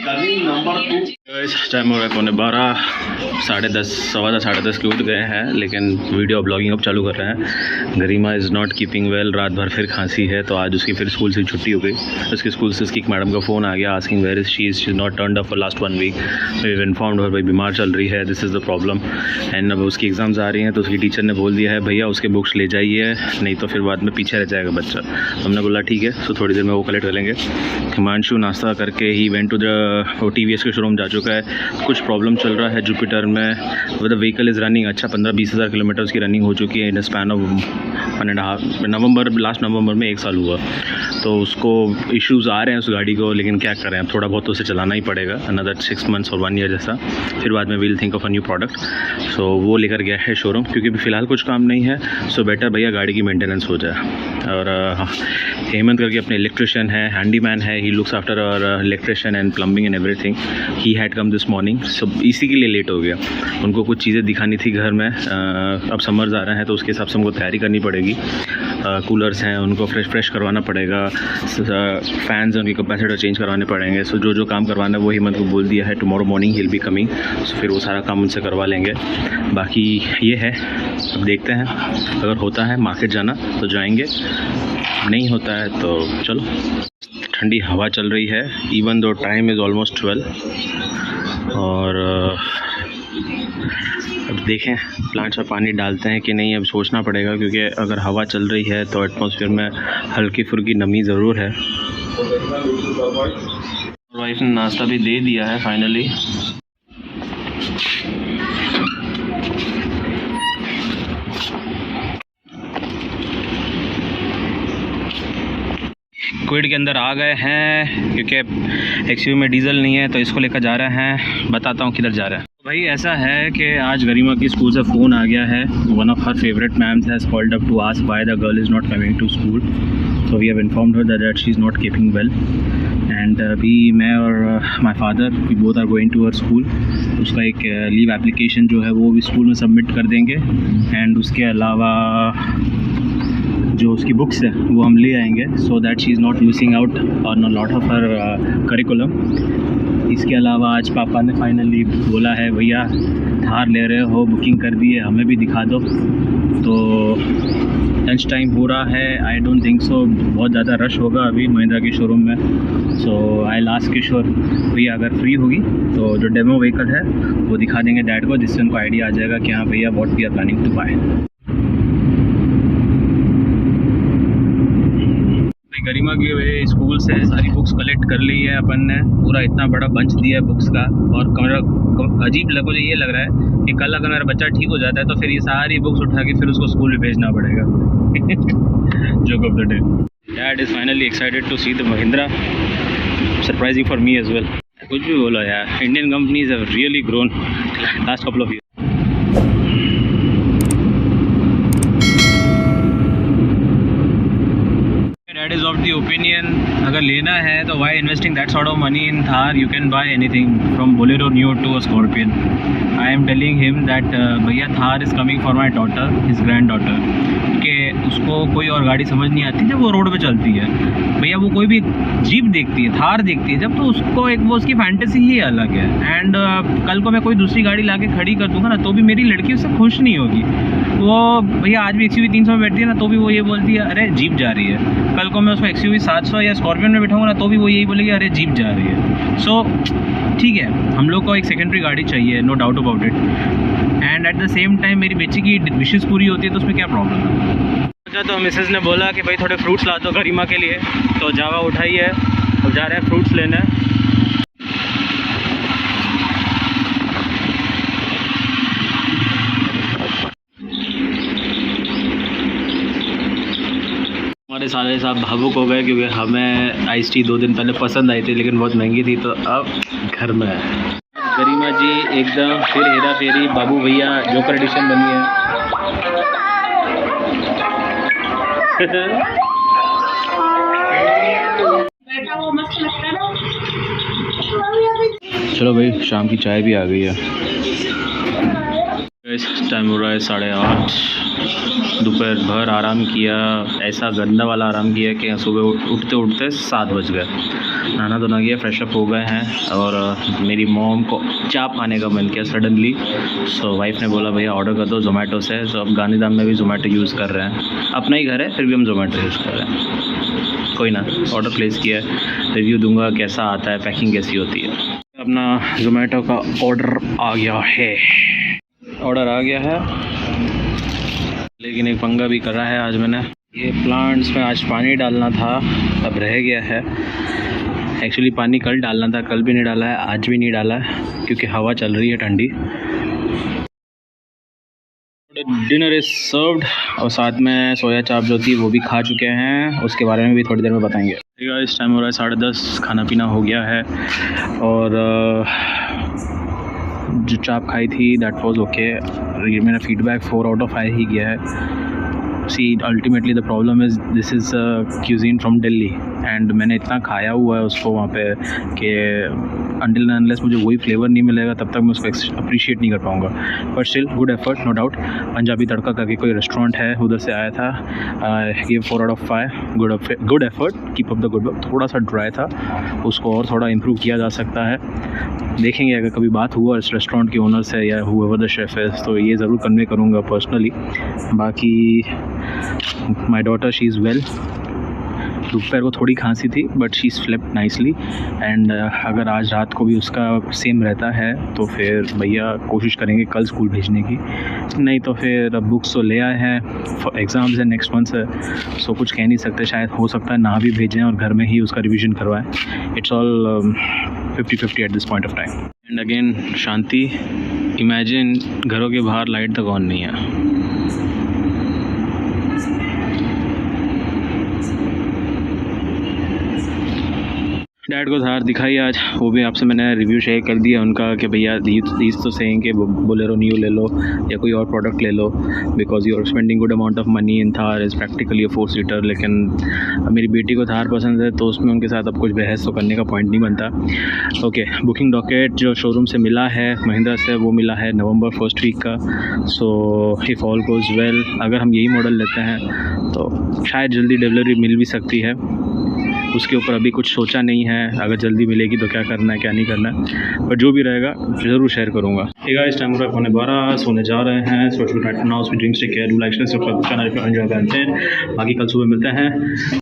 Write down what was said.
Time हो रहा है 11:15, 10:30, 10:15, 10:30 के उठ गए हैं, लेकिन वीडियो ब्लॉगिंग अब चालू कर रहे हैं। गरिमा इज़ नॉट कीपिंग वेल, रात भर फिर खांसी है, तो आज उसकी फिर स्कूल से छुट्टी हो गई। उसके स्कूल से उसकी मैडम का फ़ोन आ गया asking where is she is not turned up for last 1 week. We informed her भाई बीमार चल रही है, this is the problem. And अब उसकी एग्ज़ाम्स आ रही हैं, तो उसकी टीचर ने बोल दिया है भैया उसके बुक्स ले जाइए, नहीं तो फिर बाद में पीछे रह जाएगा बच्चा। हमने बोला ठीक है, तो थोड़ी देर में वो कलेक्ट कर लेंगे। हिमांशु नाश्ता करके ही वेंट टू द TVS के शोरूम जा चुका है। कुछ प्रॉब्लम चल रहा है जुपिटर में, द व्हीकल इज़ रनिंग अच्छा 15-20 हज़ार किलोमीटर की रनिंग हो चुकी है in span of 1.5 November, last November में 1 साल हुआ, तो उसको इश्यूज़ आ रहे हैं उस गाड़ी को। लेकिन क्या करें, अब थोड़ा बहुत तो उसे चलाना ही पड़ेगा, अनदर 6 मंथ्स और 1 ईयर जैसा, फिर बाद में we'll think of a new product. So वो लेकर गया है शोरूम, क्योंकि अभी फ़िलहाल कुछ काम नहीं है, सो बेटर भैया गाड़ी की मेंटेनेंस हो जाए। और हेमंत करके अपने इलेक्ट्रिशियन है, हैंडीमैन है, ही लुक्स आफ्टर और electrician and plumbing and everything. He had come this morning, सब इसी के लिए लेट हो गया। उनको कुछ चीज़ें दिखानी थी घर में, अब समर्स आ रहे हैं तो उसके हिसाब से हमको तैयारी करनी पड़ेगी। कूलर्स हैं उनको फ्रेश करवाना पड़ेगा, फैंस हैं उनकी कैपेसिटर चेंज करवाने पड़ेंगे। सो जो काम करवाना है वो हेमंत को बोल दिया है, tomorrow morning he will be coming, so फिर वो सारा काम उनसे करवा लेंगे। बाकी ये है, अब देखते हैं, अगर होता है मार्केट जाना तो जाएंगे, नहीं होता है तो चलो। ठंडी हवा चल रही है, even though time is almost 12। और अब देखें प्लांट्स में पानी डालते हैं कि नहीं, अब सोचना पड़ेगा, क्योंकि अगर हवा चल रही है तो एटमॉस्फेयर में हल्की फुल्की नमी ज़रूर है। वाइफ ने नाश्ता भी दे दिया है फाइनली। क्विड के अंदर आ गए हैं, क्योंकि XUV में डीजल नहीं है, तो इसको लेकर जा रहे हैं। बताता हूँ किधर जा रहे हैं। भाई ऐसा है कि आज गरिमा की स्कूल से फ़ोन आ गया है, one of her favourite ma'ams has called up to ask why the girl is not coming to school, so we have informed her that she is not keeping well. And अभी मैं और my father we both are going to her school. उसका एक leave application जो है वो भी school में सबमिट कर देंगे, एंड उसके अलावा जो उसकी बुक्स है वो हम ले आएंगे, so that she is not missing out on a lot of her curriculum. इसके अलावा आज पापा ने फाइनली बोला है भैया थार ले रहे हो, बुकिंग कर दी है, हमें भी दिखा दो। तो लंच टाइम हो रहा है, आई डोंट थिंक सो बहुत ज़्यादा रश होगा अभी महिंद्रा के शोरूम में। सो आई लास्ट किशोर भैया अगर फ्री होगी तो जो डेमो व्हीकल है वो दिखा देंगे डैड को, जिससे उनको आइडिया आ जाएगा कि हाँ भैया what we are planning to buy. Garima की स्कूल से सारी बुक्स कलेक्ट कर ली है अपन ने, पूरा इतना बड़ा बंच दिया है बुक्स का। और अजीब मुझे ये लग रहा है कि कल अगर मेरा बच्चा ठीक हो जाता है तो फिर ये सारी बुक्स उठा के फिर उसको स्कूल में भेजना पड़ेगा। Joke of the day, dad is finally excited to see the Mahindra, surprising for me as well. कुछ भी बोलो यार, Indian companies have really grown last couple of year. That is of the opinion, अगर लेना है तो why investing that sort of money in Thar? You can buy anything from Bolero Neo to a Scorpion. I am telling him that भैया Thar is coming for my daughter, his granddaughter, कि उसको कोई और गाड़ी समझ नहीं आती जब वो रोड पे चलती है। भैया वो कोई भी जीप देखती है, थार देखती है जब, तो उसको एक वो उसकी फैंटेसी ही अलग है। एंड कल को मैं कोई दूसरी गाड़ी ला के खड़ी कर दूँगा ना, तो भी मेरी लड़की उससे खुश नहीं होगी। वो भैया आज भी XUV 300 में बैठती है ना, तो भी वो ये बोलती है अरे जीप जा रही है। कल को मैं उसको XUV 700 या स्कॉर्पियन में बिठाऊंगा ना, तो भी वो यही बोलेगी अरे जीप जा रही है। सो ठीक है, हम लोग को एक सेकेंडरी गाड़ी चाहिए, no doubt about it. And at the same time मेरी बच्ची की विशेज़ पूरी होती है, तो उसमें क्या प्रॉब्लम है। तो मिसेस ने बोला कि भाई थोड़े फ्रूट्स ला दो गरिमा के लिए, तो जावा उठाई है और जा रहे हैं फ्रूट्स लेने। हमारे साले साहब भावुक हो गए, क्योंकि हमें आइस टी 2 दिन पहले पसंद आई थी, लेकिन बहुत महंगी थी, तो अब घर में है। गरिमा जी एकदम फिर हेरा फेरी, बाबू भैया जोकर एडिशन बनी है। चलो भाई शाम की चाय भी आ गई है। टाइम हो रहा है 8:30। दोपहर भर आराम किया, ऐसा गंदा वाला आराम किया कि सुबह उठते उठते 7 बज गए। नहाना धोना गया, फ्रेश अप हो गए हैं और मेरी मॉम को चाप खाने का मन किया सडनली। सो वाइफ ने बोला भैया ऑर्डर कर दो जोमेटो से। सो अब गांधीधाम में भी जोमेटो यूज़ कर रहे हैं। अपना ही घर है फिर भी हम जोमेटो यूज़ कर रहे हैं। कोई ना, ऑर्डर प्लेस किया है, रिव्यू दूंगा कैसा आता है, पैकिंग कैसी होती है। अपना जोमेटो का ऑर्डर आ गया है, लेकिन एक पंगा भी कर रहा है आज मैंने। ये प्लांट्स में आज पानी डालना था, अब रह गया है। एक्चुअली पानी कल डालना था, कल भी नहीं डाला है, आज भी नहीं डाला है क्योंकि हवा चल रही है ठंडी। डिनर इज़ सर्व्ड और साथ में सोया चाप जो थी वो भी खा चुके हैं, उसके बारे में भी थोड़ी देर में बताएंगे। इस टाइम हो रहा है 10:30, खाना पीना हो गया है और जो चाप खाई थी दैट वाज ओके। मेरा फीडबैक 4 आउट ऑफ 5 ही गया है। See ultimately the problem is this is cuisine from Delhi and मैंने इतना खाया हुआ है उसको वहाँ पे कि अनटिल एंड अनलेस मुझे वही फ्लेवर नहीं मिलेगा तब तक मैं उसको अप्रिशिएट नहीं कर पाऊँगा। But still good effort, no doubt. Punjabi Tadka करके कोई रेस्टोरेंट है, उधर से आया था। Give 4 out of 5, good effort, keep up the good work. थोड़ा सा ड्राई था, उसको और थोड़ा इम्प्रूव किया जा सकता है। देखेंगे अगर कभी बात हुआ इस रेस्टोरेंट के ओनर से या हुएवर द शेफ है तो ये ज़रूर कन्वे करूँगा पर्सनली। बाकी my daughter she is well. दोपहर को थोड़ी खांसी थी but she slept nicely and अगर आज रात को भी उसका सेम रहता है तो फिर भैया कोशिश करेंगे कल स्कूल भेजने की, नहीं तो फिर बुक्स तो ले आए हैं, एग्ज़ाम्स है नेक्स्ट मंथ से, सो कुछ कह नहीं सकते। शायद हो सकता है ना भी भेजें और घर में ही उसका रिवीजन करवाएं। It's all 50-50 at this point of time. And again Shanti, imagine घरों के बाहर लाइट तक ऑन नहीं है। डैड को धार दिखाई आज, वो भी आपसे मैंने रिव्यू शेयर कर दिया उनका कि भैया दीज तो सेइंग कि बोलेरो न्यू ले लो या कोई और प्रोडक्ट ले लो because you are spending good amount of money in Thar is practically 4 seater. लेकिन मेरी बेटी को थार पसंद है तो उसमें उनके साथ अब कुछ बहस तो करने का पॉइंट नहीं बनता। ओके, बुकिंग डॉकेट जो शोरूम से मिला है महिंद्रा से वो मिला है नवंबर 1st वीक का। So if all goes well अगर हम यही मॉडल लेते हैं तो शायद जल्दी डिलीवरी मिल भी सकती है। उसके ऊपर अभी कुछ सोचा नहीं है, अगर जल्दी मिलेगी तो क्या करना है क्या नहीं करना है, पर जो भी रहेगा ज़रूर शेयर करूँगा। ठीक है, इस टाइम हो 12:15, सोने जा रहे हैं। Social now dreams take care, do like subscribe channel पे एंजॉय करते हैं। बाकी कल सुबह मिलते हैं।